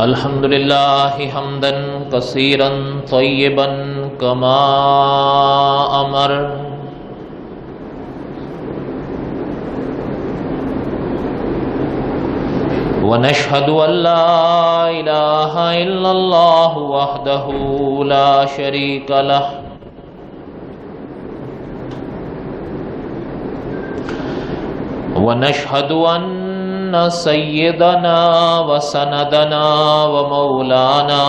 الحمد لله حمدا كثيرا طيبا كما أمر ونشهد أن لا إله إلا الله وحده لا شريك له ونشهد أن سيدنا وسندنا ومولانا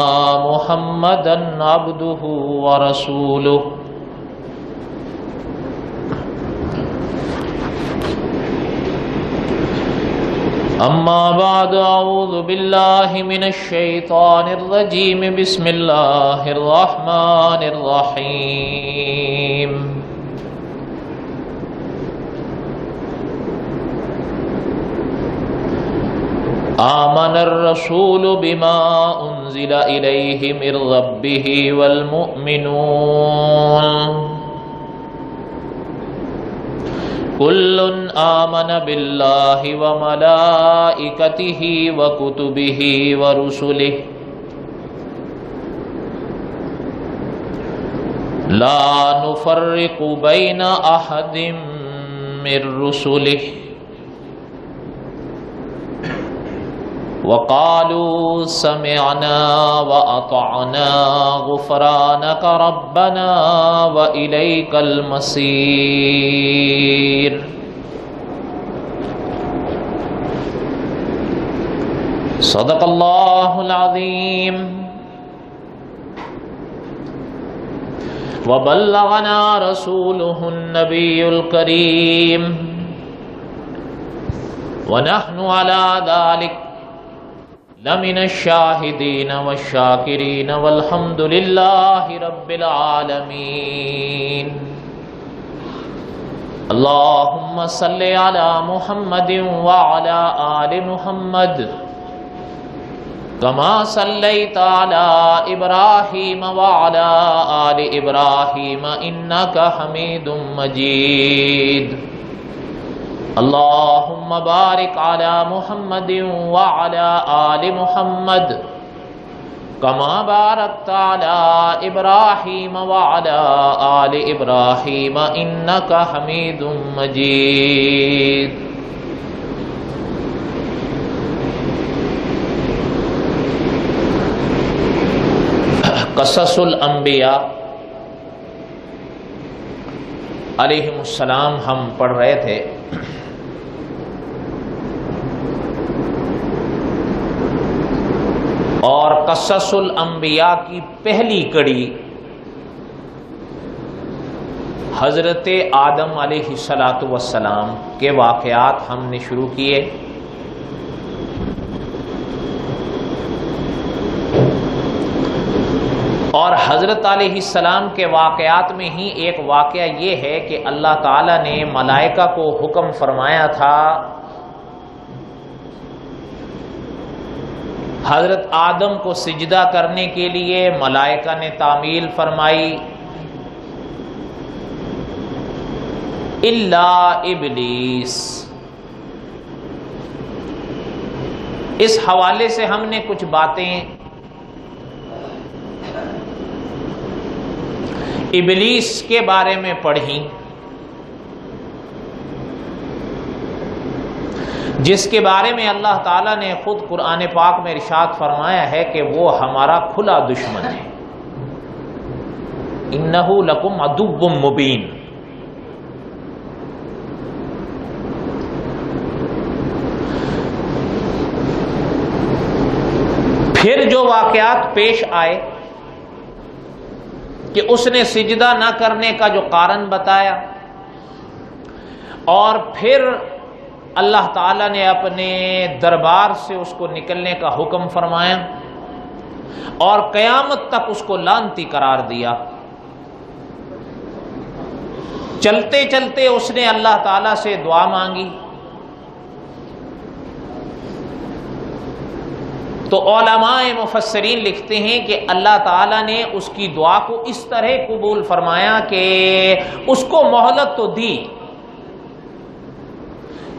محمدا عبده ورسوله أما بعد أعوذ بالله من الشيطان الرجيم بسم الله الرحمن الرحيم آمن الرسول بما أنزل إليه من ربه والمؤمنون كل آمن بالله وملائكته وكتبه ورسله لا نفرق بين أحد من رسله وقالوا سمعنا وأطعنا غفرانك ربنا وإليك المصير صدق الله العظيم وبلغنا رسوله النبي الكريم ونحن على ذلك لمن الشاهدين والشاكرين والحمد لله رب العالمين اللهم صل على محمد وعلى آل محمد كما صليت على إبراهيم وعلى آل إبراهيم إنك حميد مجيد اللهم بارك على محمد وعلى آل محمد كما باركت على إبراهيم وعلى آل إبراهيم إنك حميد مجيد قصص الانبیاء علیہم السلام ہم پڑھ رہے تھے۔ اور قصص الانبیاء کی پہلی کڑی حضرت آدم علیہ السلام کے واقعات ہم نے شروع کیے۔ اور حضرت علیہ السلام کے واقعات میں ہی ایک واقعہ یہ ہے کہ اللہ تعالیٰ نے ملائکہ کو حکم فرمایا تھا حضرت آدم کو سجدہ کرنے کے لیے، ملائکہ نے تعمیل فرمائی الا ابلیس۔ اس حوالے سے ہم نے کچھ باتیں ابلیس کے بارے میں پڑھی، جس کے بارے میں اللہ تعالیٰ نے خود قرآن پاک میں ارشاد فرمایا ہے کہ وہ ہمارا کھلا دشمن ہے، انہ لکم عدو مبین۔ پھر جو واقعات پیش آئے کہ اس نے سجدہ نہ کرنے کا جو کارن بتایا، اور پھر اللہ تعالیٰ نے اپنے دربار سے اس کو نکلنے کا حکم فرمایا اور قیامت تک اس کو لعنتی قرار دیا۔ چلتے چلتے اس نے اللہ تعالیٰ سے دعا مانگی تو علماء مفسرین لکھتے ہیں کہ اللہ تعالیٰ نے اس کی دعا کو اس طرح قبول فرمایا کہ اس کو مہلت تو دی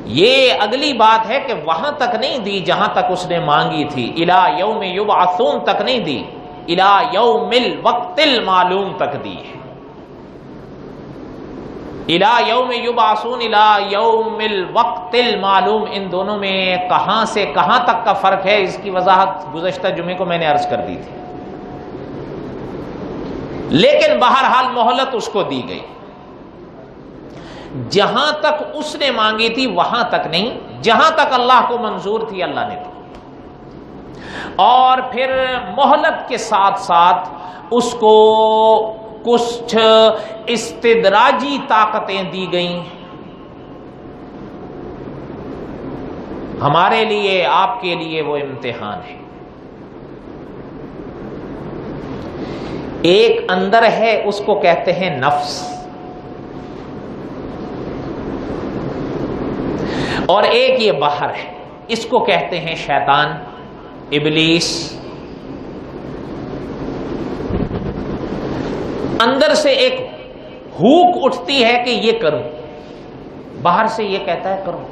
یہ اگلی بات ہے کہ وہاں تک نہیں دی جہاں تک اس نے مانگی تھی، الی یوم یبعثون تک نہیں دی، الی یوم الوقت المعلوم تک دی ہے۔ الی یوم یبعثون، الی یوم الوقت المعلوم، ان دونوں میں کہاں سے کہاں تک کا فرق ہے، اس کی وضاحت گزشتہ جمعے کو میں نے عرض کر دی تھی۔ لیکن بہرحال مہلت اس کو دی گئی، جہاں تک اس نے مانگی تھی وہاں تک نہیں، جہاں تک اللہ کو منظور تھی اللہ نے دی، اور پھر مہلت کے ساتھ ساتھ اس کو کچھ استدراجی طاقتیں دی گئیں، ہمارے لیے آپ کے لیے وہ امتحان ہے۔ ایک اندر ہے، اس کو کہتے ہیں نفس، اور ایک یہ باہر ہے، اس کو کہتے ہیں شیطان، ابلیس۔ اندر سے ایک ہوک اٹھتی ہے کہ یہ کروں، باہر سے یہ کہتا ہے کروں،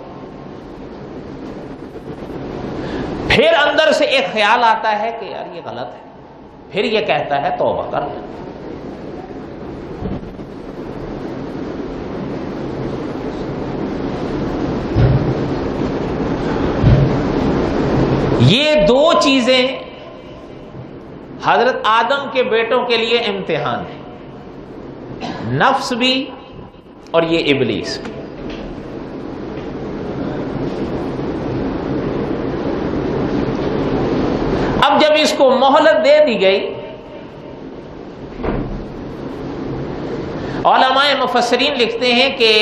پھر اندر سے ایک خیال آتا ہے کہ یار یہ غلط ہے، پھر یہ کہتا ہے توبہ کر لیں۔ یہ دو چیزیں حضرت آدم کے بیٹوں کے لیے امتحان ہے، نفس بھی اور یہ ابلیس بھی۔ اب جب اس کو مہلت دے دی گئی، علماء مفسرین لکھتے ہیں کہ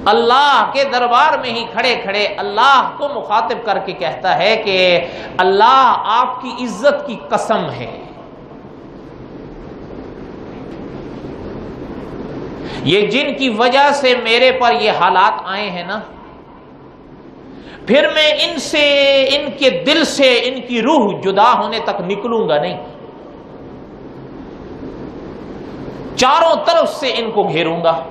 اللہ کے دربار میں ہی کھڑے کھڑے اللہ کو مخاطب کر کے کہتا ہے کہ اللہ آپ کی عزت کی قسم ہے، یہ جن کی وجہ سے میرے پر یہ حالات آئے ہیں نا، پھر میں ان سے، ان کے دل سے ان کی روح جدا ہونے تک نکلوں گا نہیں، چاروں طرف سے ان کو گھیروں گا،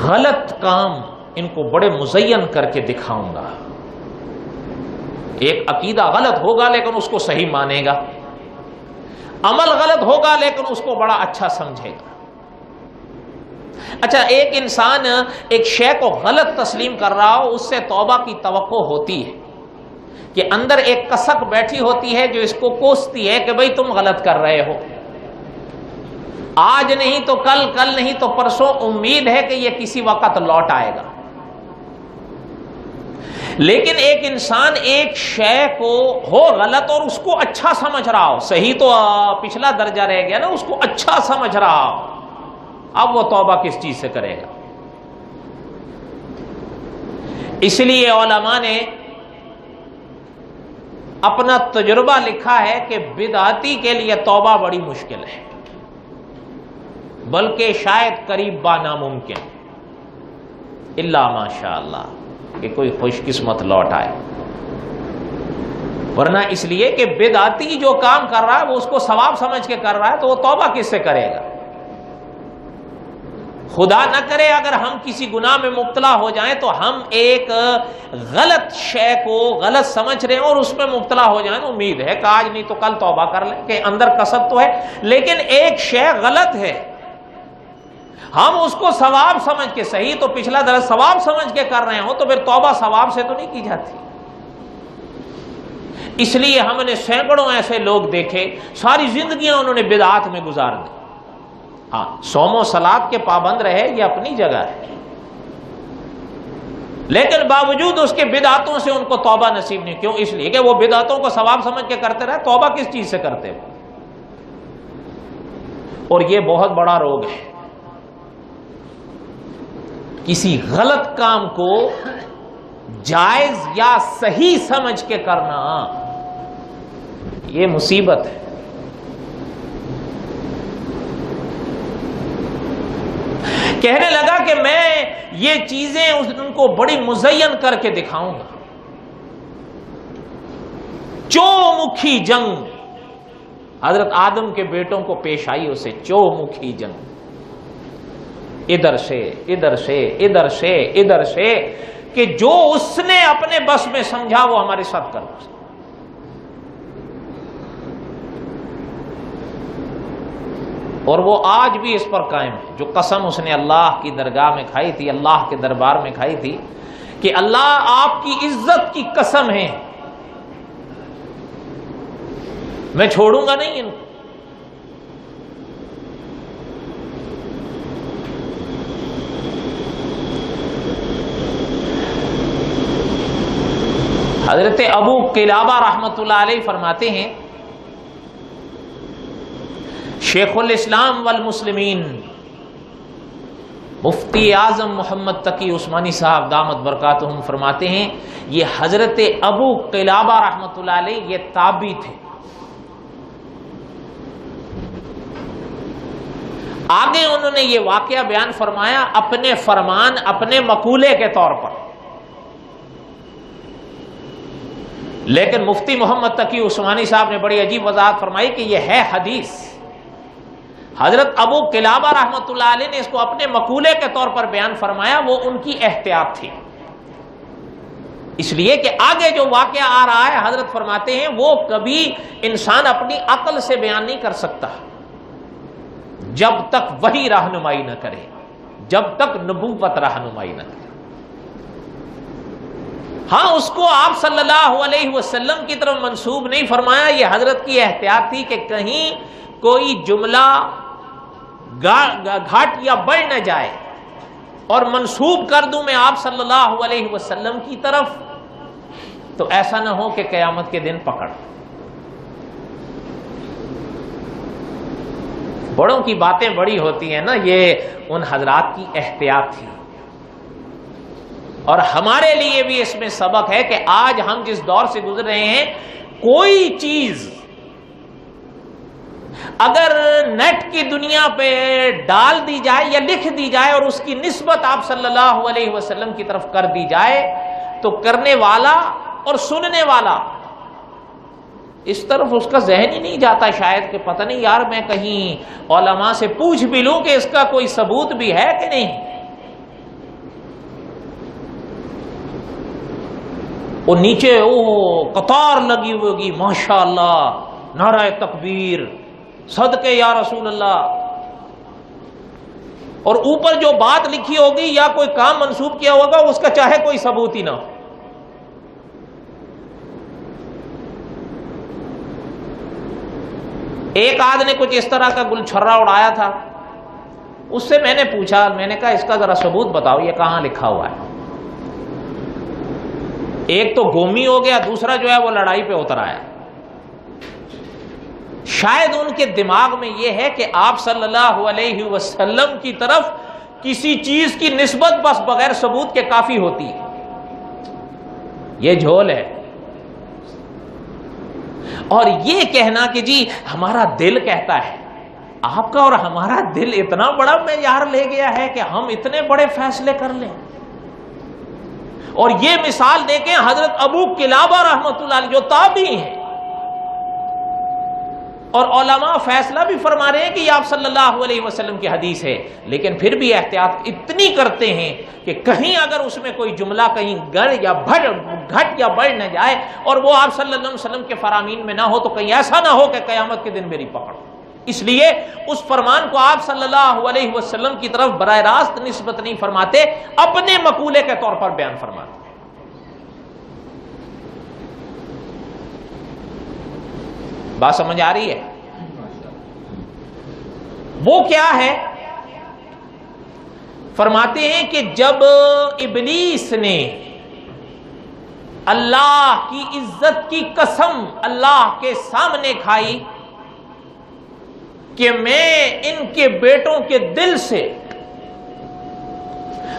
غلط کام ان کو بڑے مزین کر کے دکھاؤں گا۔ ایک عقیدہ غلط ہوگا لیکن اس کو صحیح مانے گا، عمل غلط ہوگا لیکن اس کو بڑا اچھا سمجھے گا۔ اچھا، ایک انسان ایک شے کو غلط تسلیم کر رہا ہو، اس سے توبہ کی توقع ہوتی ہے کہ اندر ایک کسک بیٹھی ہوتی ہے جو اس کو کوستی ہے کہ بھئی تم غلط کر رہے ہو، آج نہیں تو کل، کل نہیں تو پرسوں، امید ہے کہ یہ کسی وقت لوٹ آئے گا۔ لیکن ایک انسان ایک شے کو ہو غلط اور اس کو اچھا سمجھ رہا ہو، صحیح تو پچھلا درجہ رہ گیا نا، اس کو اچھا سمجھ رہا ہو، اب وہ توبہ کس چیز سے کرے گا؟ اس لیے علماء نے اپنا تجربہ لکھا ہے کہ بدعتی کے لیے توبہ بڑی مشکل ہے، بلکہ شاید قریب با ناممکن، الا ماشاء اللہ کہ کوئی خوش قسمت لوٹ آئے، ورنہ اس لیے کہ بدعتی جو کام کر رہا ہے وہ اس کو ثواب سمجھ کے کر رہا ہے، تو وہ توبہ کس سے کرے گا؟ خدا نہ کرے اگر ہم کسی گناہ میں مبتلا ہو جائیں تو ہم ایک غلط شے کو غلط سمجھ رہے ہیں اور اس میں مبتلا ہو جائیں، امید ہے کہ آج نہیں تو کل توبہ کر لیں، کہ اندر کسب تو ہے، لیکن ایک شے غلط ہے، ہم اس کو ثواب سمجھ کے، صحیح تو پچھلا درس ثواب سمجھ کے کر رہے ہوں، تو پھر توبہ ثواب سے تو نہیں کی جاتی۔ اس لیے ہم نے سینکڑوں ایسے لوگ دیکھے ساری زندگیاں انہوں نے بدعات میں گزار دی، ہاں صوم و صلات کے پابند رہے، یہ اپنی جگہ ہے، لیکن باوجود اس کے بدعتوں سے ان کو توبہ نصیب نہیں۔ کیوں؟ اس لیے کہ وہ بدعتوں کو ثواب سمجھ کے کرتے رہے، توبہ کس چیز سے کرتے ہو؟ اور یہ بہت بڑا روگ ہے، کسی غلط کام کو جائز یا صحیح سمجھ کے کرنا، یہ مصیبت ہے۔ کہنے لگا کہ میں یہ چیزیں ان کو بڑی مزین کر کے دکھاؤں گا، چو مکھی جنگ حضرت آدم کے بیٹوں کو پیش آئی، اسے چو مکھی جنگ، ادھر سے ادھر سے ادھر سے ادھر سے، کہ جو اس نے اپنے بس میں سمجھا وہ ہمارے ساتھ کر۔ اور وہ آج بھی اس پر قائم ہے، جو قسم اس نے اللہ کی درگاہ میں کھائی تھی، اللہ کے دربار میں کھائی تھی کہ اللہ آپ کی عزت کی قسم ہے میں چھوڑوں گا نہیں ان کو۔ حضرت ابو قلابہ رحمۃ اللہ علیہ فرماتے ہیں، شیخ الاسلام والمسلمین مفتی اعظم محمد تقی عثمانی صاحب دامت برکاتہم فرماتے ہیں، یہ حضرت ابو قلابہ رحمۃ اللہ علیہ یہ تابعی تھے۔ آگے انہوں نے یہ واقعہ بیان فرمایا اپنے فرمان، اپنے مقولے کے طور پر، لیکن مفتی محمد تقی عثمانی صاحب نے بڑی عجیب وضاحت فرمائی کہ یہ ہے حدیث۔ حضرت ابو قلابہ رحمۃ اللہ علیہ نے اس کو اپنے مقولے کے طور پر بیان فرمایا، وہ ان کی احتیاط تھی، اس لیے کہ آگے جو واقعہ آ رہا ہے حضرت فرماتے ہیں وہ کبھی انسان اپنی عقل سے بیان نہیں کر سکتا جب تک وحی رہنمائی نہ کرے، جب تک نبوت رہنمائی نہ کرے۔ ہاں اس کو آپ صلی اللہ علیہ وسلم کی طرف منسوب نہیں فرمایا، یہ حضرت کی احتیاط تھی کہ کہیں کوئی جملہ گھٹ یا بڑھ نہ جائے اور منسوب کر دوں میں آپ صلی اللہ علیہ وسلم کی طرف، تو ایسا نہ ہو کہ قیامت کے دن پکڑ۔ بڑوں کی باتیں بڑی ہوتی ہیں نا، یہ ان حضرات کی احتیاط تھی۔ اور ہمارے لیے بھی اس میں سبق ہے کہ آج ہم جس دور سے گزر رہے ہیں، کوئی چیز اگر نیٹ کی دنیا پہ ڈال دی جائے یا لکھ دی جائے اور اس کی نسبت آپ صلی اللہ علیہ وسلم کی طرف کر دی جائے، تو کرنے والا اور سننے والا اس طرف اس کا ذہن ہی نہیں جاتا شاید کہ پتہ نہیں یار میں کہیں علماء سے پوچھ بھی لوں کہ اس کا کوئی ثبوت بھی ہے کہ نہیں۔ وہ نیچے قطار لگی ہوگی، ماشاءاللہ، نعرہ تکبیر، صدقے یا رسول اللہ، اور اوپر جو بات لکھی ہوگی یا کوئی کام منسوب کیا ہوگا اس کا چاہے کوئی ثبوت ہی نہ ہو۔ ایک آدھ نے کچھ اس طرح کا گل چھرا اڑایا تھا، اس سے میں نے پوچھا، میں نے کہا اس کا ذرا ثبوت بتاؤ، یہ کہاں لکھا ہوا ہے؟ ایک تو گومی ہو گیا، دوسرا جو ہے وہ لڑائی پہ اتر آیا۔ شاید ان کے دماغ میں یہ ہے کہ آپ صلی اللہ علیہ وسلم کی طرف کسی چیز کی نسبت بس بغیر ثبوت کے کافی ہوتی ہے۔ یہ جھول ہے۔ اور یہ کہنا کہ جی ہمارا دل کہتا ہے، آپ کا اور ہمارا دل اتنا بڑا معیار لے گیا ہے کہ ہم اتنے بڑے فیصلے کر لیں۔ اور یہ مثال دیکھیں حضرت ابو قلابہ رحمۃ اللہ علیہ جو تابعی ہیں، اور علماء فیصلہ بھی فرما رہے ہیں کہ یہ آپ صلی اللہ علیہ وسلم کی حدیث ہے، لیکن پھر بھی احتیاط اتنی کرتے ہیں کہ کہیں اگر اس میں کوئی جملہ کہیں گھٹ یا بڑھ نہ جائے اور وہ آپ صلی اللہ علیہ وسلم کے فرامین میں نہ ہو، تو کہیں ایسا نہ ہو کہ قیامت کے دن میری پکڑ۔ اس لیے اس فرمان کو آپ صلی اللہ علیہ وسلم کی طرف براہ راست نسبت نہیں فرماتے، اپنے مقولے کے طور پر بیان فرماتے۔ بات سمجھ آ رہی ہے؟ وہ کیا ہے؟ فرماتے ہیں کہ جب ابلیس نے اللہ کی عزت کی قسم اللہ کے سامنے کھائی کہ میں ان کے بیٹوں کے دل سے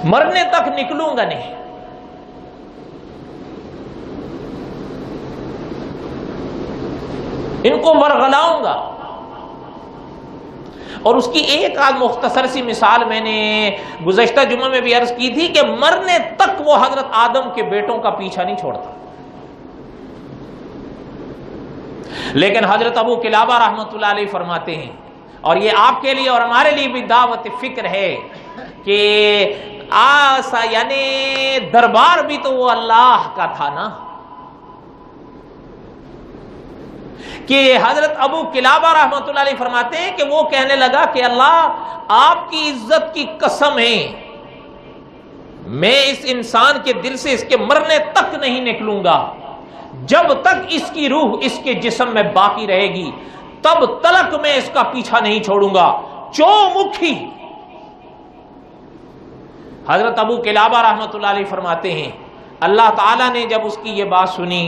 مرنے تک نکلوں گا نہیں، ان کو ورغلاؤں گا۔ اور اس کی ایک آدھ مختصر سی مثال میں نے گزشتہ جمعہ میں بھی عرض کی تھی کہ مرنے تک وہ حضرت آدم کے بیٹوں کا پیچھا نہیں چھوڑتا۔ لیکن حضرت ابو قلابہ رحمۃ اللہ علیہ فرماتے ہیں، اور یہ آپ کے لیے اور ہمارے لیے بھی دعوت فکر ہے، کہ یعنی دربار بھی تو وہ اللہ کا تھا نا، کہ حضرت ابو قلابہ رحمۃ اللہ علیہ فرماتے ہیں کہ وہ کہنے لگا کہ اللہ آپ کی عزت کی قسم ہے، میں اس انسان کے دل سے اس کے مرنے تک نہیں نکلوں گا، جب تک اس کی روح اس کے جسم میں باقی رہے گی تب تلک میں اس کا پیچھا نہیں چھوڑوں گا، چو مکھی۔ حضرت ابو قلابہ رحمۃ اللہ علیہ فرماتے ہیں اللہ تعالیٰ نے جب اس کی یہ بات سنی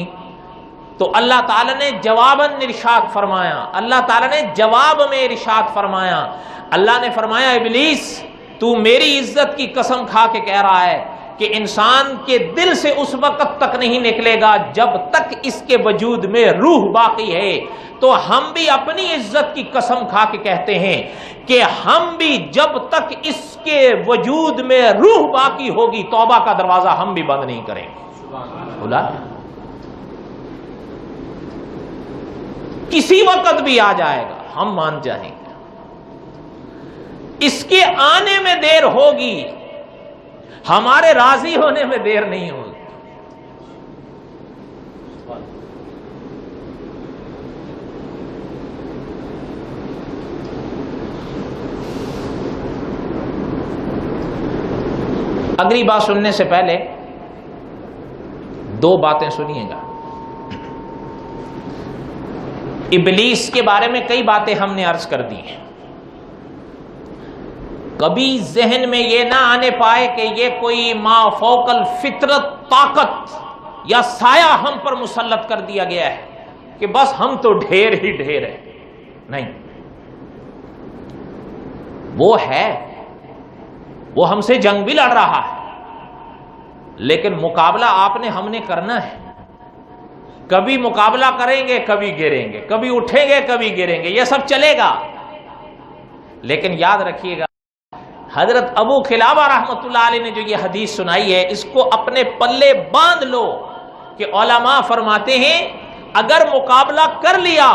تو اللہ تعالیٰ نے جواباً ارشاد فرمایا، اللہ تعالیٰ نے جواب میں ارشاد فرمایا، اللہ نے فرمایا ابلیس تو میری عزت کی قسم کھا کے کہہ رہا ہے کہ انسان کے دل سے اس وقت تک نہیں نکلے گا جب تک اس کے وجود میں روح باقی ہے، تو ہم بھی اپنی عزت کی قسم کھا کے کہتے ہیں کہ ہم بھی جب تک اس کے وجود میں روح باقی ہوگی توبہ کا دروازہ ہم بھی بند نہیں کریں گے۔ بولا کسی وقت بھی آ جائے گا ہم مان جائیں گے، اس کے آنے میں دیر ہوگی، ہمارے راضی ہونے میں دیر نہیں ہوگی۔ اگلی بات سننے سے پہلے دو باتیں سنیے گا۔ ابلیس کے بارے میں کئی باتیں ہم نے عرض کر دی ہیں، کبھی ذہن میں یہ نہ آنے پائے کہ یہ کوئی ما فوق الفطرت طاقت یا سایہ ہم پر مسلط کر دیا گیا ہے کہ بس ہم تو ڈھیر ہی ڈھیر ہیں، نہیں، وہ ہے، وہ ہم سے جنگ بھی لڑ رہا ہے، لیکن مقابلہ آپ نے ہم نے کرنا ہے، کبھی مقابلہ کریں گے کبھی گریں گے، کبھی اٹھیں گے کبھی گریں گے، یہ سب چلے گا، لیکن یاد رکھیے گا حضرت ابو قلابہ رحمۃ اللہ علیہ نے جو یہ حدیث سنائی ہے اس کو اپنے پلے باندھ لو کہ علماء فرماتے ہیں اگر مقابلہ کر لیا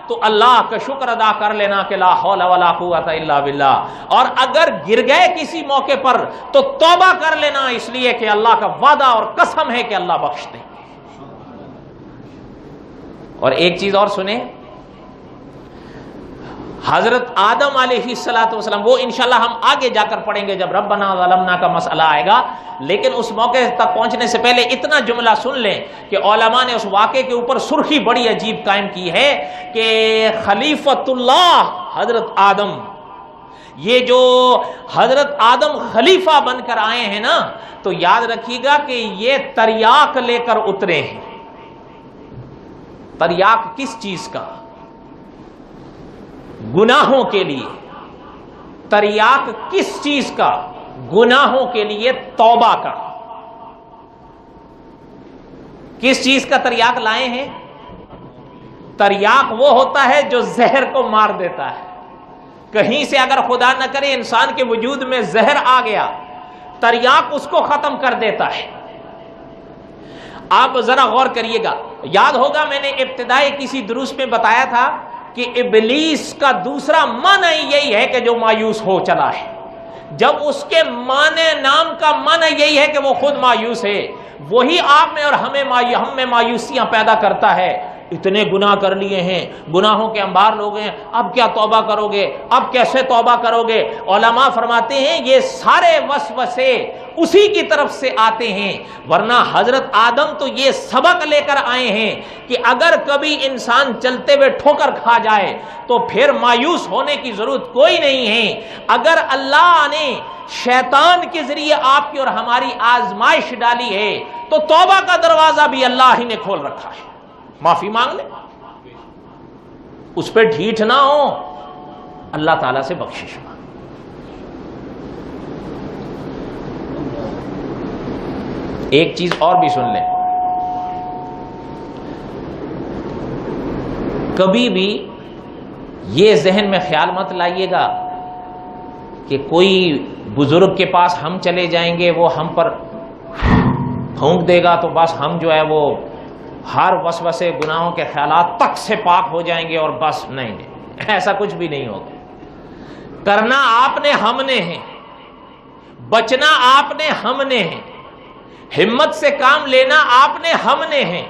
تو اللہ کا شکر ادا کر لینا کہ لا حول ولا قوت الا باللہ، اور اگر گر گئے کسی موقع پر تو توبہ کر لینا، اس لیے کہ اللہ کا وعدہ اور قسم ہے کہ اللہ بخش دے۔ اور ایک چیز اور سنیں، حضرت آدم علیہ السلام، وہ انشاءاللہ ہم آگے جا کر پڑھیں گے جب ربنا ظلمنا کا مسئلہ آئے گا، لیکن اس موقع تک پہنچنے سے پہلے اتنا جملہ سن لیں کہ علماء نے اس واقعے کے اوپر سرخی بڑی عجیب قائم کی ہے کہ خلیفۃ اللہ حضرت آدم، یہ جو حضرت آدم خلیفہ بن کر آئے ہیں نا، تو یاد رکھیے گا کہ یہ تریاق لے کر اترے ہیں۔ تریاق کس چیز کا؟ گناہوں کے لیے۔ تریاق کس چیز کا؟ گناہوں کے لیے توبہ کا۔ کس چیز کا تریاق لائے ہیں؟ تریاق وہ ہوتا ہے جو زہر کو مار دیتا ہے، کہیں سے اگر خدا نہ کرے انسان کے وجود میں زہر آ گیا، تریاق اس کو ختم کر دیتا ہے۔ آپ ذرا غور کریے گا، یاد ہوگا میں نے ابتدائی کسی دروس میں بتایا تھا کہ ابلیس کا دوسرا معنی یہی ہے کہ جو مایوس ہو چلا ہے، جب اس کے معنی نام کا معنی یہی ہے کہ وہ خود مایوس ہے، وہی آپ میں اور ہم میں مایوسیاں پیدا کرتا ہے۔ اتنے گناہ کر لیے ہیں، گناہوں کے انبار لوگ ہیں، اب کیا توبہ کرو گے، اب کیسے توبہ کرو گے؟ علماء فرماتے ہیں یہ سارے وسوسے اسی کی طرف سے آتے ہیں، ورنہ حضرت آدم تو یہ سبق لے کر آئے ہیں کہ اگر کبھی انسان چلتے ہوئے ٹھوکر کھا جائے تو پھر مایوس ہونے کی ضرورت کوئی نہیں ہے۔ اگر اللہ نے شیطان کے ذریعے آپ کی اور ہماری آزمائش ڈالی ہے تو توبہ کا دروازہ بھی اللہ ہی نے کھول رکھا ہے، معافی مانگ لیں، اس پہ ڈھیٹ نہ ہو، اللہ تعالیٰ سے بخشش مانگ۔ ایک چیز اور بھی سن لیں، کبھی بھی یہ ذہن میں خیال مت لائیے گا کہ کوئی بزرگ کے پاس ہم چلے جائیں گے وہ ہم پر پھونک دے گا تو بس ہم جو ہے وہ ہر وسوسے گناہوں کے خیالات تک سے پاک ہو جائیں گے اور بس، نہیں، ایسا کچھ بھی نہیں ہوگا۔ کرنا آپ نے ہم نے ہے، بچنا آپ نے ہم نے ہے، ہمت سے کام لینا آپ نے ہم نے ہے۔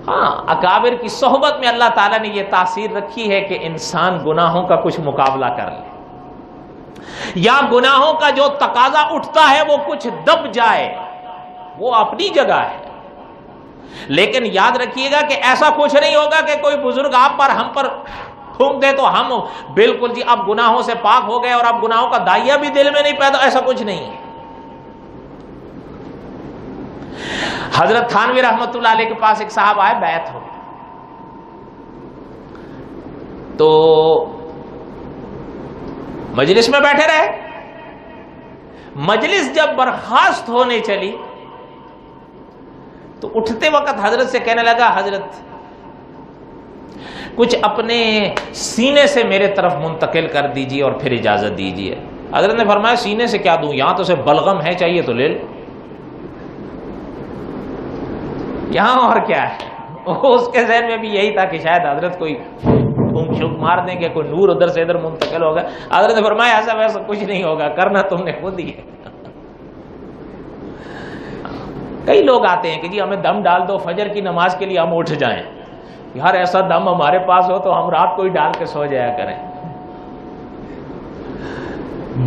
ہاں، اکابر کی صحبت میں اللہ تعالیٰ نے یہ تاثیر رکھی ہے کہ انسان گناہوں کا کچھ مقابلہ کر لے، یا گناہوں کا جو تقاضا اٹھتا ہے وہ کچھ دب جائے، وہ اپنی جگہ ہے۔ لیکن یاد رکھیے گا کہ ایسا کچھ نہیں ہوگا کہ کوئی بزرگ آپ پر ہم پر پھونک دے تو ہم بالکل جی اب گناہوں سے پاک ہو گئے اور اب گناہوں کا دائیا بھی دل میں نہیں پیدا، ایسا کچھ نہیں ہے۔ حضرت تھانوی رحمت اللہ علیہ کے پاس ایک صاحب آئے، بیعت ہو، تو مجلس میں بیٹھے رہے۔ مجلس جب برخاست ہونے چلی تو اٹھتے وقت حضرت سے کہنے لگا، حضرت کچھ اپنے سینے سے میرے طرف منتقل کر دیجیے اور پھر اجازت دیجیے۔ حضرت نے فرمایا سینے سے کیا دوں، یہاں تو صرف بلغم ہے، چاہیے تو لے لو، یہاں اور کیا ہے۔ اس کے ذہن میں بھی یہی تھا کہ شاید حضرت کوئی پھونک شونک مار دیں گے، کوئی نور ادھر سے ادھر منتقل ہوگا۔ حضرت نے فرمایا ایسا ویسا کچھ نہیں ہوگا، کرنا تم نے خود ہی ہے۔ کئی لوگ آتے ہیں کہ جی ہمیں دم ڈال دو فجر کی نماز کے لیے ہم اٹھ جائیں۔ یار ایسا دم ہمارے پاس ہو تو ہم رات کو ہی ڈال کے سو جایا کریں۔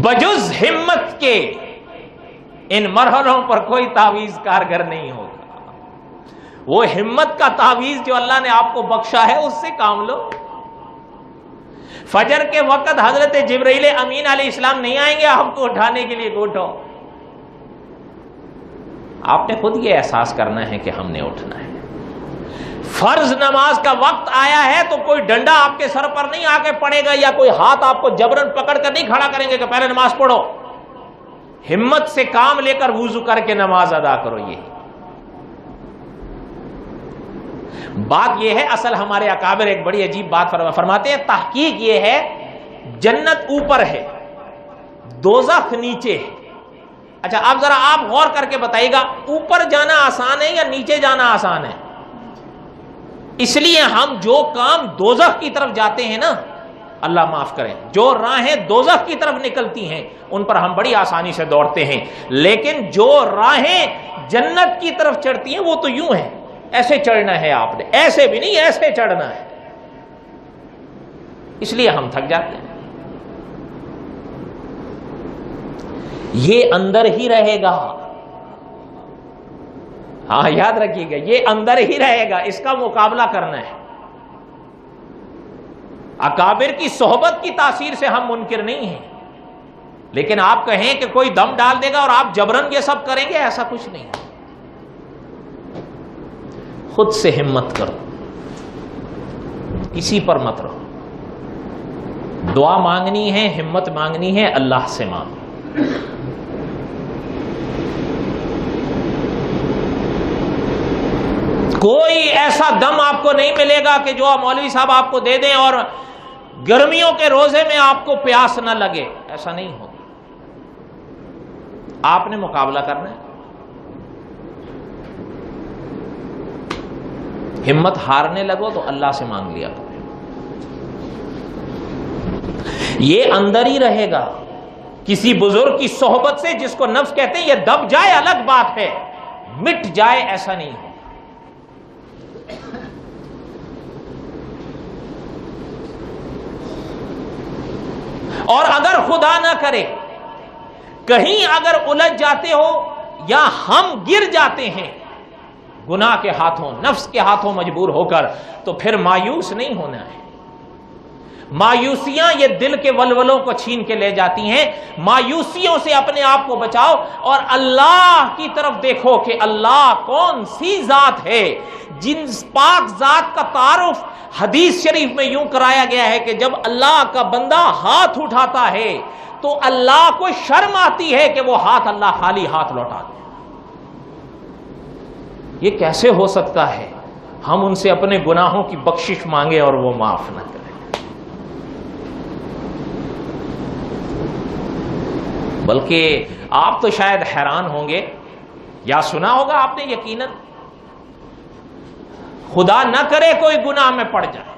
بجز ہمت کے ان مرحلوں پر کوئی تعویذ کارگر نہیں ہوگا۔ وہ ہمت کا تعویذ جو اللہ نے آپ کو بخشا ہے اس سے کام لو۔ فجر کے وقت حضرت جبرائیل امین علیہ السلام نہیں آئیں گے آپ کو اٹھانے کے لیے، اٹھو۔ آپ نے خود یہ احساس کرنا ہے کہ ہم نے اٹھنا ہے۔ فرض نماز کا وقت آیا ہے تو کوئی ڈنڈا آپ کے سر پر نہیں آ کے پڑے گا، یا کوئی ہاتھ آپ کو جبرن پکڑ کر نہیں کھڑا کریں گے کہ پہلے نماز پڑھو۔ ہمت سے کام لے کر وضو کر کے نماز ادا کرو۔ یہ بات یہ ہے، اصل ہمارے اکابر ایک بڑی عجیب بات فرماتے ہیں، تحقیق یہ ہے جنت اوپر ہے، دوزخ نیچے ہے۔ اچھا اب ذرا آپ غور کر کے بتائیے گا، اوپر جانا آسان ہے یا نیچے جانا آسان ہے؟ اس لیے ہم جو کام دوزخ کی طرف جاتے ہیں نا، اللہ معاف کریں، جو راہیں دوزخ کی طرف نکلتی ہیں ان پر ہم بڑی آسانی سے دوڑتے ہیں، لیکن جو راہیں جنت کی طرف چڑھتی ہیں وہ تو یوں ہیں، ایسے چڑھنا ہے آپ نے، ایسے بھی نہیں، ایسے چڑھنا ہے، اس لیے ہم تھک جاتے ہیں۔ یہ اندر ہی رہے گا، ہاں یاد رکھیے گا، یہ اندر ہی رہے گا، اس کا مقابلہ کرنا ہے۔ اکابر کی صحبت کی تاثیر سے ہم منکر نہیں ہیں، لیکن آپ کہیں کہ کوئی دم ڈال دے گا اور آپ جبرن یہ سب کریں گے، ایسا کچھ نہیں۔ خود سے ہمت کرو، کسی پر مت رہو۔ دعا مانگنی ہے، ہمت مانگنی ہے، اللہ سے مانگو۔ کوئی ایسا دم آپ کو نہیں ملے گا کہ جو مولوی صاحب آپ کو دے دیں اور گرمیوں کے روزے میں آپ کو پیاس نہ لگے، ایسا نہیں ہوگا۔ آپ نے مقابلہ کرنا ہے۔ ہمت ہارنے لگو تو اللہ سے مانگ لیا کرو، یہ اندر ہی رہے گا۔ کسی بزرگ کی صحبت سے، جس کو نفس کہتے ہیں، یہ دب جائے الگ بات ہے، مٹ جائے ایسا نہیں ہو۔ اور اگر خدا نہ کرے کہیں اگر الجھ جاتے ہو یا ہم گر جاتے ہیں گناہ کے ہاتھوں، نفس کے ہاتھوں مجبور ہو کر، تو پھر مایوس نہیں ہونا ہے۔ مایوسیاں یہ دل کے ولولوں کو چھین کے لے جاتی ہیں۔ مایوسیوں سے اپنے آپ کو بچاؤ اور اللہ کی طرف دیکھو کہ اللہ کون سی ذات ہے، جن پاک ذات کا تعارف حدیث شریف میں یوں کرایا گیا ہے کہ جب اللہ کا بندہ ہاتھ اٹھاتا ہے تو اللہ کو شرم آتی ہے کہ وہ ہاتھ اللہ خالی ہاتھ لوٹا دے۔ یہ کیسے ہو سکتا ہے ہم ان سے اپنے گناہوں کی بخشش مانگے اور وہ معاف نہ کرے؟ بلکہ آپ تو شاید حیران ہوں گے، یا سنا ہوگا آپ نے یقیناً، خدا نہ کرے کوئی گناہ میں پڑ جائے،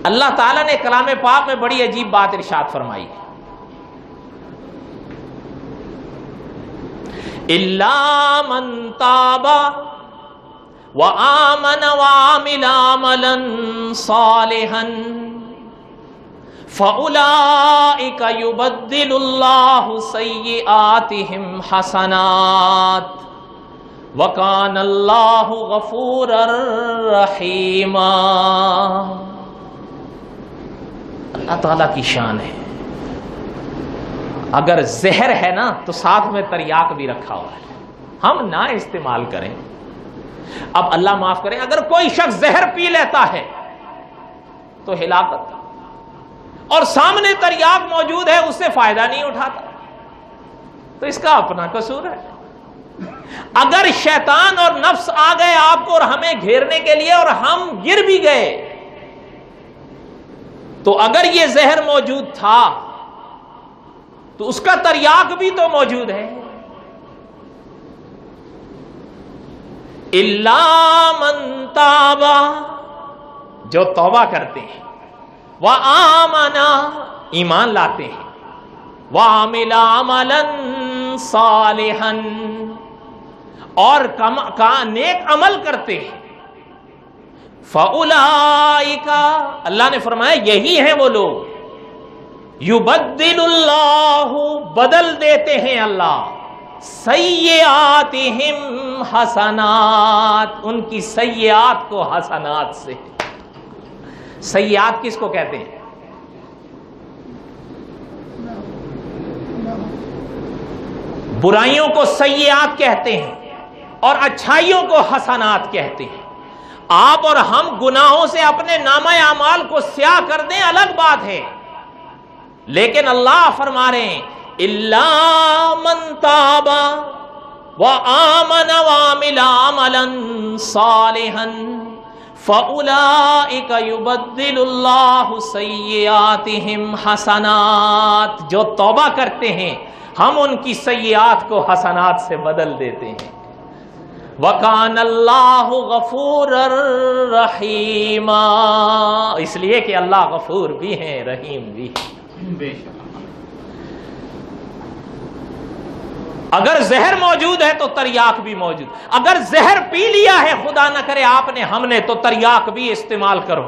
اللہ تعالیٰ نے کلام پاک میں بڑی عجیب بات ارشاد فرمائی ہے، الا من تاب وآمن وعمل عملا صالحا فأولئک یبدل اللہ سیئاتہم حسنات وکان اللہ غفورا رحیما۔ اللہ تعالیٰ کی شان ہے، اگر زہر ہے نا تو ساتھ میں تریاک بھی رکھا ہوا ہے، ہم نہ استعمال کریں۔ اب اللہ معاف کرے، اگر کوئی شخص زہر پی لیتا ہے تو ہلاکت، اور سامنے تریاک موجود ہے اس سے فائدہ نہیں اٹھاتا تو اس کا اپنا قصور ہے۔ اگر شیطان اور نفس آ گئے آپ کو اور ہمیں گھیرنے کے لیے اور ہم گر بھی گئے تو اگر یہ زہر موجود تھا تو اس کا تریاک بھی تو موجود ہے۔ الا من تاب، جو توبہ کرتے ہیں، وآمن، ایمان لاتے ہیں، وعمل عملا صالحا، اور نیک عمل کرتے ہیں، فاولئک، اللہ نے فرمایا یہی ہیں وہ لوگ، یبدل اللہ، بدل دیتے ہیں اللہ، سیئاتہم حسنات، ان کی سیئات کو حسنات سے۔ سیئات کس کو کہتے ہیں؟ برائیوں کو سیئات کہتے ہیں اور اچھائیوں کو حسنات کہتے ہیں۔ آپ اور ہم گناہوں سے اپنے نامہ اعمال کو سیاہ کر دیں الگ بات ہے، لیکن اللہ فرما رہے ہیں الا من تاب وآمن وعمل عملا صالحا فاولئک یبدل اللہ سیئاتہم حسنات، جو توبہ کرتے ہیں ہم ان کی سیئات کو حسنات سے بدل دیتے ہیں۔ وَكَانَ اللَّهُ غَفُورًا رَحِيمًا، اس لیے کہ اللہ غفور بھی ہیں، رحیم بھی ہیں۔ اگر زہر موجود ہے تو تریاک بھی موجود، اگر زہر پی لیا ہے خدا نہ کرے آپ نے، ہم نے، تو تریاک بھی استعمال کرو۔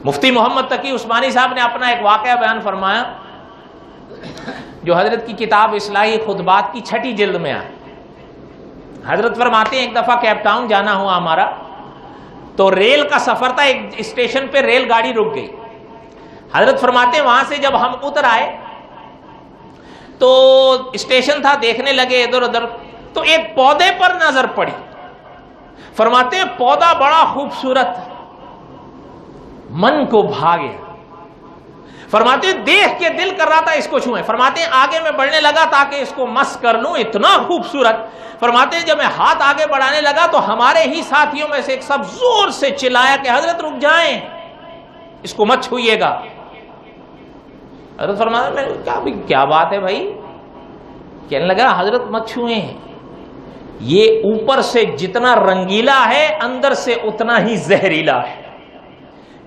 مفتی محمد تقی عثمانی صاحب نے اپنا ایک واقعہ بیان فرمایا جو حضرت کی کتاب اصلاحی خطبات کی 6 جلد میں ہے۔ حضرت فرماتے ہیں ایک دفعہ کیپ ٹاؤن جانا ہوا ہمارا، تو ریل کا سفر تھا، ایک اسٹیشن پہ ریل گاڑی رک گئی۔ حضرت فرماتے ہیں وہاں سے جب ہم اتر آئے تو اسٹیشن تھا، دیکھنے لگے ادھر ادھر، تو ایک پودے پر نظر پڑی۔ فرماتے ہیں پودا بڑا خوبصورت، من کو بھا گیا۔ فرماتے ہیں دیکھ کے دل کر رہا تھا اس کو چھوئیں۔ فرماتے ہیں آگے میں بڑھنے لگا تاکہ اس کو مس کر لوں، اتنا خوبصورت۔ فرماتے ہیں جب میں ہاتھ آگے بڑھانے لگا تو ہمارے ہی ساتھیوں میں سے ایک سب زور سے چلایا کہ حضرت رک جائیں، اس کو مت چھوئیے گا۔ حضرت فرمایا میں کیا بات ہے بھائی؟ کہنے لگا حضرت مت چھوئیں، یہ اوپر سے جتنا رنگیلا ہے اندر سے اتنا ہی زہریلا ہے،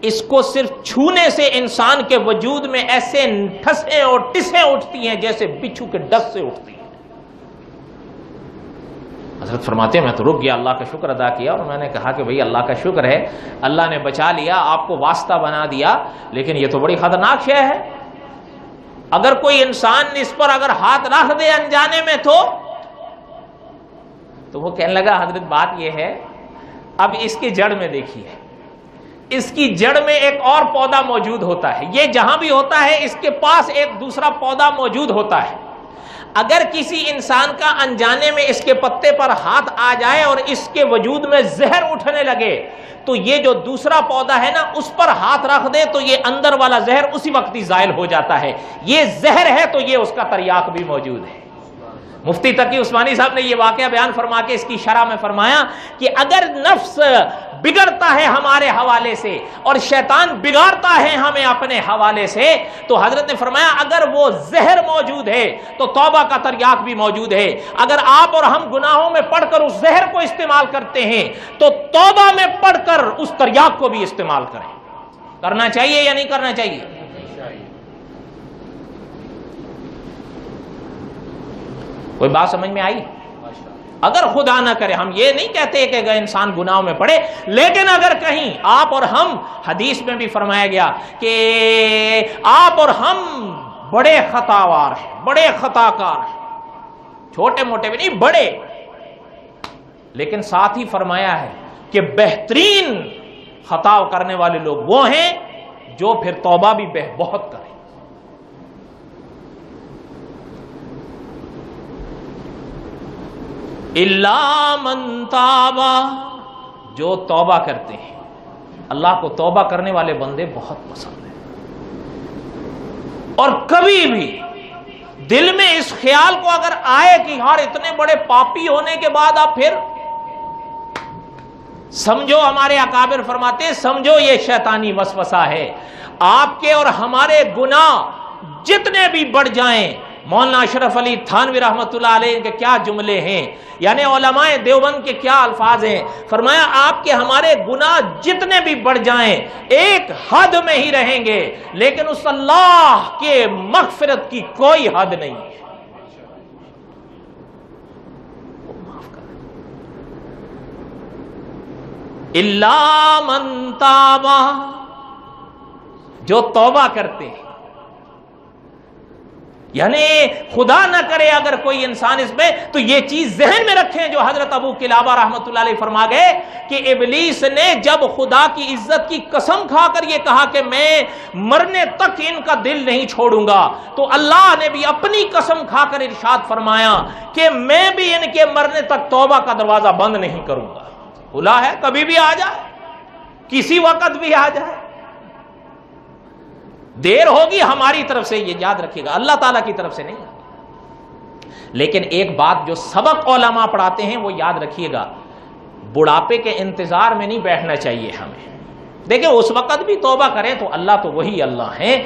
اس کو صرف چھونے سے انسان کے وجود میں ایسے ٹھسیں اور ٹسیں اٹھتی ہیں جیسے بچھو کے ڈس سے اٹھتی ہیں۔ حضرت فرماتے ہیں میں تو رک گیا، اللہ کا شکر ادا کیا اور میں نے کہا کہ بھئی اللہ کا شکر ہے، اللہ نے بچا لیا، آپ کو واسطہ بنا دیا، لیکن یہ تو بڑی خطرناک شے ہے۔ اگر کوئی انسان اس پر اگر ہاتھ رکھ دے انجانے میں تو وہ کہنے لگا حضرت بات یہ ہے، اب اس کی جڑ میں دیکھیے، اس کی جڑ میں ایک اور پودا موجود ہوتا ہے، یہ جہاں بھی ہوتا ہے اس کے پاس ایک دوسرا پودا موجود ہوتا ہے۔ اگر کسی انسان کا انجانے میں اس کے پتے پر ہاتھ آ جائے اور اس کے وجود میں زہر اٹھنے لگے تو یہ جو دوسرا پودا ہے نا اس پر ہاتھ رکھ دے تو یہ اندر والا زہر اسی وقت ہی زائل ہو جاتا ہے۔ یہ زہر ہے تو یہ اس کا تریاک بھی موجود ہے۔ مفتی تقی عثمانی صاحب نے یہ واقعہ بیان فرما کے اس کی شرح میں فرمایا کہ اگر نفس بگڑتا ہے ہمارے حوالے سے اور شیطان بگاڑتا ہے ہمیں اپنے حوالے سے تو حضرت نے فرمایا اگر وہ زہر موجود ہے تو توبہ کا تریاک بھی موجود ہے۔ اگر آپ اور ہم گناہوں میں پڑھ کر اس زہر کو استعمال کرتے ہیں تو توبہ میں پڑھ کر اس تریاق کو بھی استعمال کریں. کرنا چاہیے یا نہیں کرنا چاہیے؟ کوئی بات سمجھ میں آئی؟ اگر خدا نہ کرے، ہم یہ نہیں کہتے کہ انسان گناہوں میں پڑے، لیکن اگر کہیں آپ اور ہم، حدیث میں بھی فرمایا گیا کہ آپ اور ہم بڑے خطاوار ہیں، بڑے خطا کار ہیں، چھوٹے موٹے بھی نہیں، بڑے. لیکن ساتھ ہی فرمایا ہے کہ بہترین خطا کرنے والے لوگ وہ ہیں جو پھر توبہ بھی بہت کریں. الا من تاب، جو توبہ کرتے ہیں. اللہ کو توبہ کرنے والے بندے بہت پسند ہیں. اور کبھی بھی دل میں اس خیال کو اگر آئے کہ یار اتنے بڑے پاپی ہونے کے بعد آپ پھر، سمجھو ہمارے اکابر فرماتے ہیں، سمجھو یہ شیطانی وسوسہ ہے. آپ کے اور ہمارے گناہ جتنے بھی بڑھ جائیں، مولانا اشرف علی تھانوی رحمۃ اللہ علیہ کے کیا جملے ہیں، یعنی علماء دیوبند کے کیا الفاظ ہیں. فرمایا آپ کے ہمارے گناہ جتنے بھی بڑھ جائیں ایک حد میں ہی رہیں گے، لیکن اس اللہ کے مغفرت کی کوئی حد نہیں ہے. الا من تاب، جو توبہ کرتے ہیں. یعنی خدا نہ کرے اگر کوئی انسان اس میں، تو یہ چیز ذہن میں رکھیں جو حضرت ابو قلابہ رحمۃ اللہ علیہ فرما گئے کہ ابلیس نے جب خدا کی عزت کی قسم کھا کر یہ کہا کہ میں مرنے تک ان کا دل نہیں چھوڑوں گا، تو اللہ نے بھی اپنی قسم کھا کر ارشاد فرمایا کہ میں بھی ان کے مرنے تک توبہ کا دروازہ بند نہیں کروں گا. کھلا ہے، کبھی بھی آ جائے، کسی وقت بھی آ جائے. دیر ہوگی ہماری طرف سے، یہ یاد رکھیے گا، اللہ تعالیٰ کی طرف سے نہیں. لیکن ایک بات جو سبق علماء پڑھاتے ہیں وہ یاد رکھیے گا، بڑھاپے کے انتظار میں نہیں بیٹھنا چاہیے ہمیں. دیکھیں اس وقت بھی توبہ کریں تو اللہ تو وہی اللہ ہیں،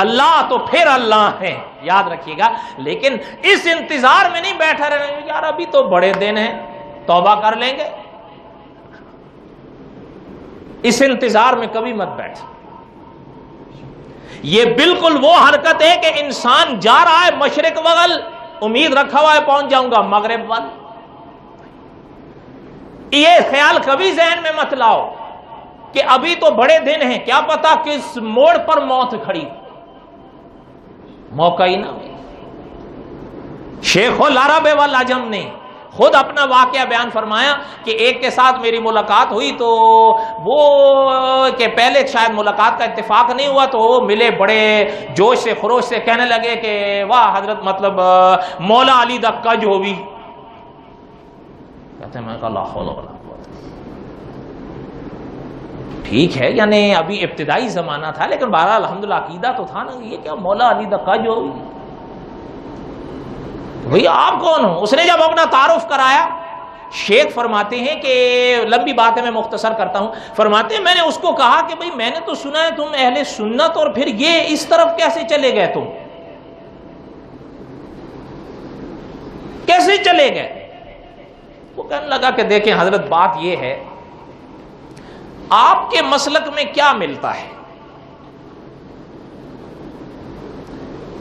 اللہ تو پھر اللہ ہیں، یاد رکھیے گا. لیکن اس انتظار میں نہیں بیٹھا رہنا یار ابھی تو بڑے دن ہیں توبہ کر لیں گے، اس انتظار میں کبھی مت بیٹھ. یہ بالکل وہ حرکت ہے کہ انسان جا رہا ہے مشرق بغل، امید رکھا ہوا ہے پہنچ جاؤں گا مغرب بغل. یہ خیال کبھی ذہن میں مت لاؤ کہ ابھی تو بڑے دن ہیں، کیا پتا کس موڑ پر موت کھڑی، موقع ہی نہ ملے. شیخ العرب والعجم نے خود اپنا واقعہ بیان فرمایا کہ ایک کے ساتھ میری ملاقات ہوئی تو وہ کہ پہلے شاید ملاقات کا اتفاق نہیں ہوا تو وہ ملے، بڑے جوش سے خروش سے کہنے لگے کہ واہ حضرت مطلب مولا علی دا کج ہوئی. کہتے ہیں میں کہا لا حول ولا قوت. ٹھیک ہے یعنی ابھی ابتدائی زمانہ تھا لیکن بہرحال الحمدللہ عقیدہ تو تھا نا، یہ کیا مولا علی دا کج ہوئی. بھئی آپ کون ہو؟ اس نے جب اپنا تعارف کرایا، شیخ فرماتے ہیں کہ لمبی بات ہے میں مختصر کرتا ہوں، فرماتے ہیں میں نے اس کو کہا کہ بھئی میں نے تو سنا ہے تم اہل سنت، اور پھر یہ اس طرف کیسے چلے گئے، تم کیسے چلے گئے؟ وہ کہنے لگا کہ دیکھیں حضرت بات یہ ہے، آپ کے مسلک میں کیا ملتا ہے،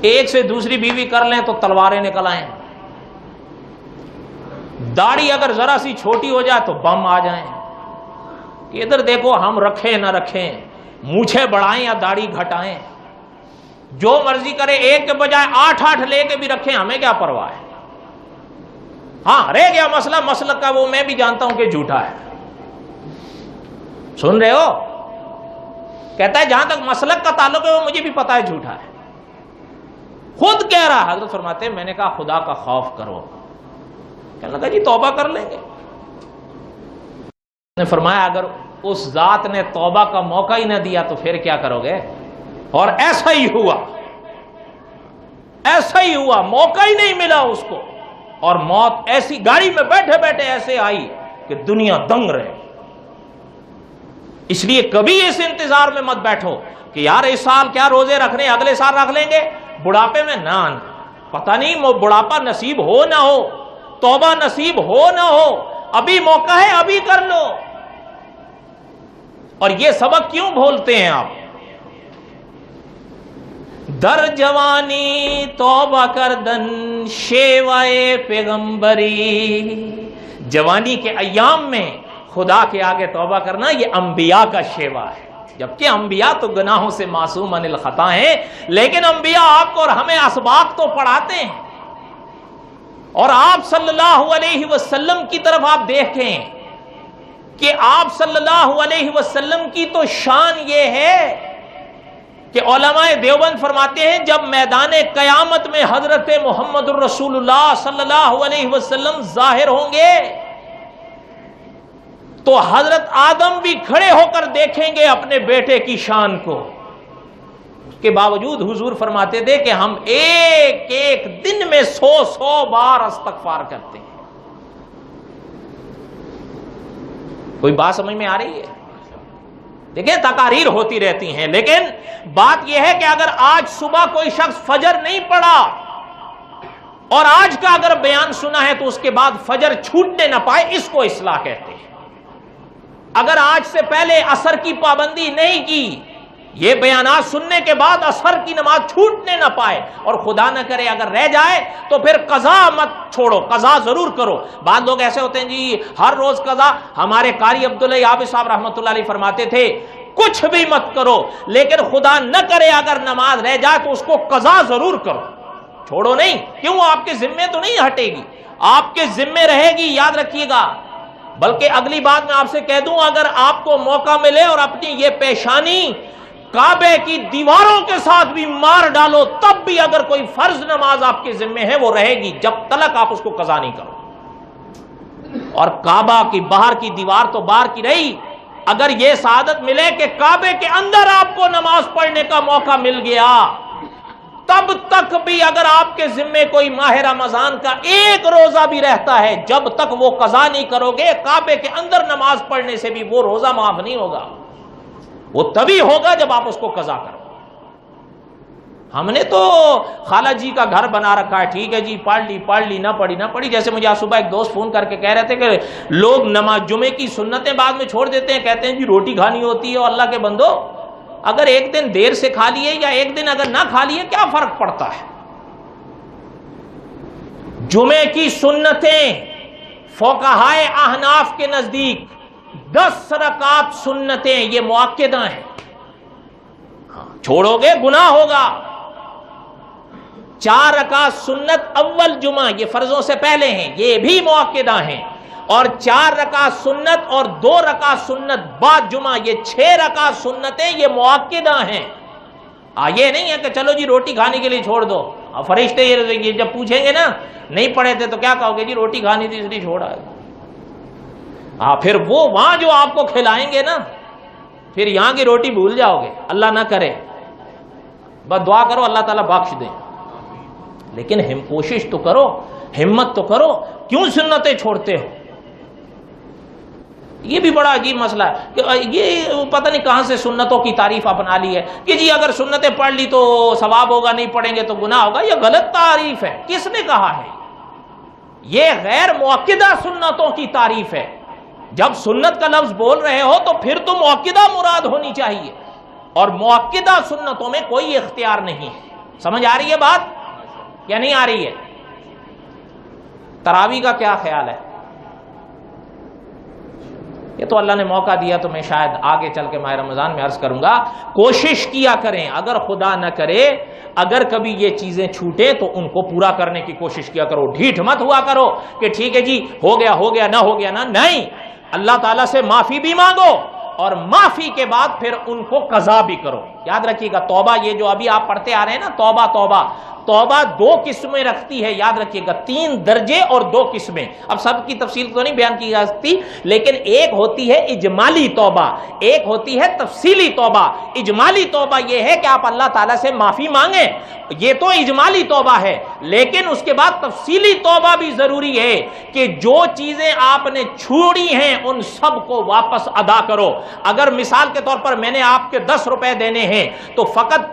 ایک سے دوسری بیوی کر لیں تو تلواریں نکل آئیں، داڑھی اگر ذرا سی چھوٹی ہو جائے تو بم آ جائیں، کہ ادھر دیکھو ہم رکھیں نہ رکھیں، مونچھیں بڑھائیں یا داڑھی گھٹائیں، جو مرضی کرے، ایک کے بجائے 8 لے کے بھی رکھیں، ہمیں کیا پرواہ ہے. ہاں رہ گیا مسئلہ مسلک کا، وہ میں بھی جانتا ہوں کہ جھوٹا ہے. سن رہے ہو؟ کہتا ہے جہاں تک مسلک کا تعلق ہے وہ مجھے بھی پتا ہے جھوٹا ہے. خود کہہ رہا. حضرت فرماتے ہیں میں نے کہا خدا کا خوف کرو. کہنے لگا جی توبہ کر لیں گے. نے فرمایا اگر اس ذات نے توبہ کا موقع ہی نہ دیا تو پھر کیا کرو گے؟ اور ایسا ہی ہوا، ایسا ہی ہوا، موقع ہی نہیں ملا اس کو، اور موت ایسی گاڑی میں بیٹھے بیٹھے ایسے آئی کہ دنیا دنگ رہے. اس لیے کبھی اس انتظار میں مت بیٹھو کہ یار اس سال کیا روزے رکھنے، اگلے سال رکھ لیں گے، بڑھاپے میں نہ آنا. پتہ نہیں بڑھاپا نصیب ہو نہ ہو، توبہ نصیب ہو نہ ہو، ابھی موقع ہے، ابھی کر لو. اور یہ سبق کیوں بھولتے ہیں آپ؟ در جوانی توبہ کردن شیوائے پیغمبری، جوانی کے ایام میں خدا کے آگے توبہ کرنا یہ انبیاء کا شیوا ہے، جبکہ انبیاء تو گناہوں سے معصوم عن الخطا ہیں، لیکن انبیاء آپ کو اور ہمیں اسباق تو پڑھاتے ہیں۔ اور آپ صلی اللہ علیہ وسلم کی طرف آپ دیکھیں کہ آپ صلی اللہ علیہ وسلم کی تو شان یہ ہے کہ علماء دیوبند فرماتے ہیں جب میدان قیامت میں حضرت محمد الرسول اللہ صلی اللہ علیہ وسلم ظاہر ہوں گے تو حضرت آدم بھی کھڑے ہو کر دیکھیں گے اپنے بیٹے کی شان کو۔ اس کے باوجود حضور فرماتے تھے کہ ہم ایک ایک دن میں 100 بار استغفار کرتے ہیں۔ کوئی بات سمجھ میں آ رہی ہے؟ دیکھیں تقاریر ہوتی رہتی ہیں، لیکن بات یہ ہے کہ اگر آج صبح کوئی شخص فجر نہیں پڑھا اور آج کا اگر بیان سنا ہے تو اس کے بعد فجر چھوٹنے نہ پائے، اس کو اصلاح کہتے ہیں۔ اگر آج سے پہلے عصر کی پابندی نہیں کی، یہ بیانات سننے کے بعد عصر کی نماز چھوٹنے نہ پائے، اور خدا نہ کرے اگر رہ جائے تو پھر قضا مت چھوڑو، قضا ضرور کرو۔ بعض لوگ ایسے ہوتے ہیں جی ہر روز قضا۔ ہمارے قاری عبداللہ یابی صاحب رحمۃ اللہ علیہ فرماتے تھے کچھ بھی مت کرو، لیکن خدا نہ کرے اگر نماز رہ جائے تو اس کو قضا ضرور کرو، چھوڑو نہیں۔ کیوں؟ آپ کے ذمے تو نہیں ہٹے گی، آپ کے ذمے رہے گی، یاد رکھیے گا۔ بلکہ اگلی بات میں آپ سے کہہ دوں، اگر آپ کو موقع ملے اور اپنی یہ پیشانی کعبے کی دیواروں کے ساتھ بھی مار ڈالو، تب بھی اگر کوئی فرض نماز آپ کے ذمے ہے وہ رہے گی جب تلک آپ اس کو قضا نہیں کرو۔ اور کعبہ کی باہر کی دیوار تو باہر کی رہی، اگر یہ سعادت ملے کہ کعبے کے اندر آپ کو نماز پڑھنے کا موقع مل گیا، تب تک بھی اگر آپ کے ذمے کوئی ماہ رمضان کا ایک روزہ بھی رہتا ہے، جب تک وہ قضا نہیں کرو گے کعبے کے اندر نماز پڑھنے سے بھی وہ روزہ معاف نہیں ہوگا۔ وہ تبھی ہوگا جب آپ اس کو قضا کرو۔ ہم نے تو خالہ جی کا گھر بنا رکھا ہے، ٹھیک ہے جی، پڑھ لی نہ پڑھی۔ جیسے مجھے آج صبح ایک دوست فون کر کے کہہ رہے تھے کہ لوگ نماز جمعے کی سنتیں بعد میں چھوڑ دیتے ہیں، کہتے ہیں جی روٹی کھانی ہوتی ہے۔ اور اللہ کے بندو، اگر ایک دن دیر سے کھا لیے یا ایک دن اگر نہ کھا لیے کیا فرق پڑتا ہے؟ جمعے کی سنتیں فقہائے احناف کے نزدیک 10 رکعت سنتیں یہ مؤکدہ ہیں، چھوڑو گے گناہ ہوگا۔ 4 رکعت سنت اول جمعہ یہ فرضوں سے پہلے ہیں، یہ بھی مؤکدہ ہیں، اور 4 رکعت سنت اور 2 رکعت سنت بعد جمعہ یہ 6 رکعت سنتیں یہ مؤکدہ ہیں۔ یہ نہیں ہے کہ چلو جی روٹی کھانے کے لیے چھوڑ دو۔ فرشتے یہ جب پوچھیں گے نا نہیں پڑھے تھے تو کیا کہو گے؟ جی روٹی کھانی تھی اس لیے چھوڑا ہے۔ پھر وہ وہاں جو آپ کو کھلائیں گے نا، پھر یہاں کی روٹی بھول جاؤ گے، اللہ نہ کرے۔ بس دعا کرو اللہ تعالیٰ بخش دے، لیکن کوشش تو کرو، ہمت تو کرو۔ کیوں سنتیں چھوڑتے ہو؟ یہ بھی بڑا عجیب مسئلہ ہے کہ یہ پتہ نہیں کہاں سے سنتوں کی تعریف اپنا لی ہے کہ جی اگر سنتیں پڑھ لی تو ثواب ہوگا، نہیں پڑھیں گے تو گناہ ہوگا۔ یہ غلط تعریف ہے۔ کس نے کہا ہے؟ یہ غیر مؤکدہ سنتوں کی تعریف ہے۔ جب سنت کا لفظ بول رہے ہو تو پھر تو مؤکدہ مراد ہونی چاہیے، اور مؤکدہ سنتوں میں کوئی اختیار نہیں ہے۔ سمجھ آ رہی ہے بات یا نہیں آ رہی ہے؟ تراویح کا کیا خیال ہے؟ یہ تو اللہ نے موقع دیا تو میں شاید آگے چل کے ماہ رمضان میں عرض کروں گا، کوشش کیا کریں، اگر خدا نہ کرے اگر کبھی یہ چیزیں چھوٹے تو ان کو پورا کرنے کی کوشش کیا کرو۔ ڈھیٹ مت ہوا کرو کہ ٹھیک ہے جی ہو گیا نہ ہو گیا نا، نہیں، اللہ تعالیٰ سے معافی بھی مانگو، اور معافی کے بعد پھر ان کو قضا بھی کرو۔ یاد رکھیے گا توبہ یہ جو ابھی آپ پڑھتے آ رہے ہیں نا، توبہ 2 قسمیں رکھتی ہے، یاد رکھیے گا، 3 درجے اور 2 قسمیں۔ اب سب کی تفصیل تو نہیں بیان کی جا سکتی، لیکن ایک ہوتی ہے اجمالی توبہ، ایک ہوتی ہے تفصیلی توبہ۔ اجمالی توبہ یہ ہے کہ آپ اللہ تعالیٰ سے معافی مانگیں، یہ تو اجمالی توبہ ہے، لیکن اس کے بعد تفصیلی توبہ بھی ضروری ہے کہ جو چیزیں آپ نے چھوڑی ہیں ان سب کو واپس ادا کرو۔ اگر مثال کے طور پر میں نے آپ کے 10 روپے دینے ہیں تو فقط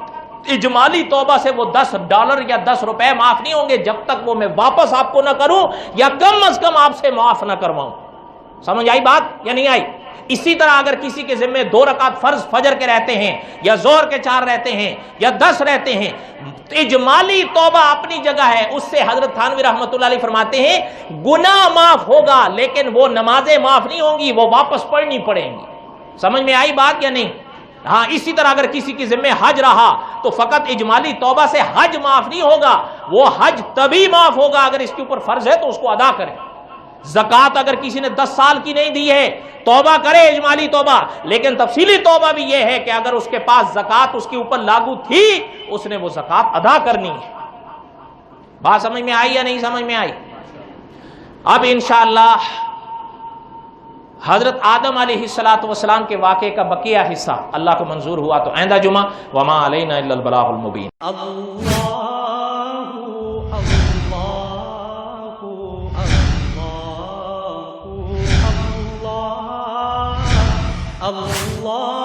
اجمالی توبہ سے وہ $10 یا 10 روپے معاف نہیں ہوں گے جب تک وہ میں واپس آپ کو نہ کروں یا کم از کم آپ سے معاف نہ کرواؤں۔ سمجھ آئی بات یا نہیں آئی؟ اسی طرح اگر کسی کے ذمہ 2 رکعت فرض فجر کے رہتے ہیں یا ظہر کے 4 رہتے ہیں یا 10 رہتے ہیں، اجمالی توبہ اپنی جگہ ہے، اس سے حضرت تھانوی رحمۃ اللہ علیہ فرماتے ہیں گناہ معاف ہوگا لیکن وہ نمازیں معاف نہیں ہوں گی، وہ واپس پڑھنی پڑیں گی۔ سمجھ میں آئی بات یا نہیں؟ ہاں، اسی طرح اگر کسی کی ذمہ حج رہا تو فقط اجمالی توبہ سے حج معاف نہیں ہوگا، وہ حج تبھی معاف ہوگا اگر اس کے اوپر فرض ہے تو اس کو ادا کرے۔ زکوٰۃ اگر کسی نے 10 سال کی نہیں دی ہے، توبہ کرے اجمالی توبہ، لیکن تفصیلی توبہ بھی یہ ہے کہ اگر اس کے پاس زکوٰۃ اس کے اوپر لاگو تھی، اس نے وہ زکوٰۃ ادا کرنی ہے۔ بات سمجھ میں آئی یا نہیں سمجھ میں آئی؟ اب انشاءاللہ حضرت آدم علیہ السلام کے واقعے کا بقیہ حصہ اللہ کو منظور ہوا تو آئندہ جمعہ وما علینا الا البلاغ المبین۔ اللہ